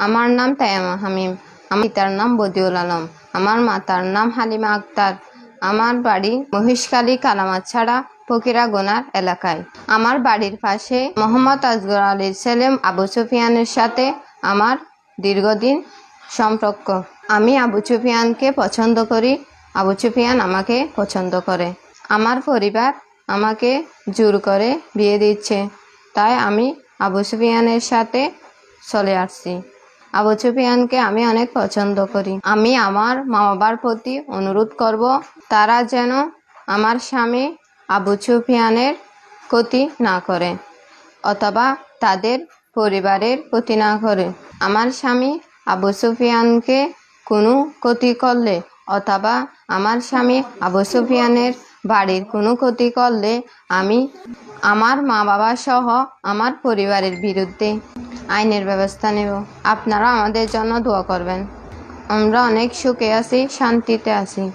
আমার নাম তায়ামা হামিম। আমার পিতার নাম বদিউল আলম। আমার মাতার নাম হালিমা আক্তার। আমার বাড়ি মহিষখালী কালামাছড়া ফকিরাগোনার এলাকায়। আমার বাড়ির পাশে মোহাম্মদ আসগর আলীর ছেলে আবু সুফিয়ানের সাথে আমার দীর্ঘদিন সম্পর্ক। আমি আবু সুফিয়ানকে পছন্দ করি, আবু সুফিয়ান আমাকে পছন্দ করে। আমার পরিবার আমাকে জোর করে বিয়ে দিচ্ছে, তাই আমি আবু সুফিয়ানের সাথে চলে আসছি। আবু সুফিয়ানকে আমি অনেক পছন্দ করি। আমি আমার মা বাবার প্রতি অনুরোধ করব, তারা যেন আমার স্বামী আবু সুফিয়ানের ক্ষতি না করে অথবা তাদের পরিবারের ক্ষতি না করে। আমার স্বামী আবু সুফিয়ানকে কোনো ক্ষতি করলে অথবা আমার স্বামী আবু সুফিয়ানের বাড়ির কোনো ক্ষতি করলে আমি আমার মা বাবা সহ আমার পরিবারের বিরুদ্ধে আইনের ব্যবস্থা নেব। আপনারা আমাদের জন্য দোয়া করবেন। আমরা অনেক সুখে আছি, শান্তিতে আছি।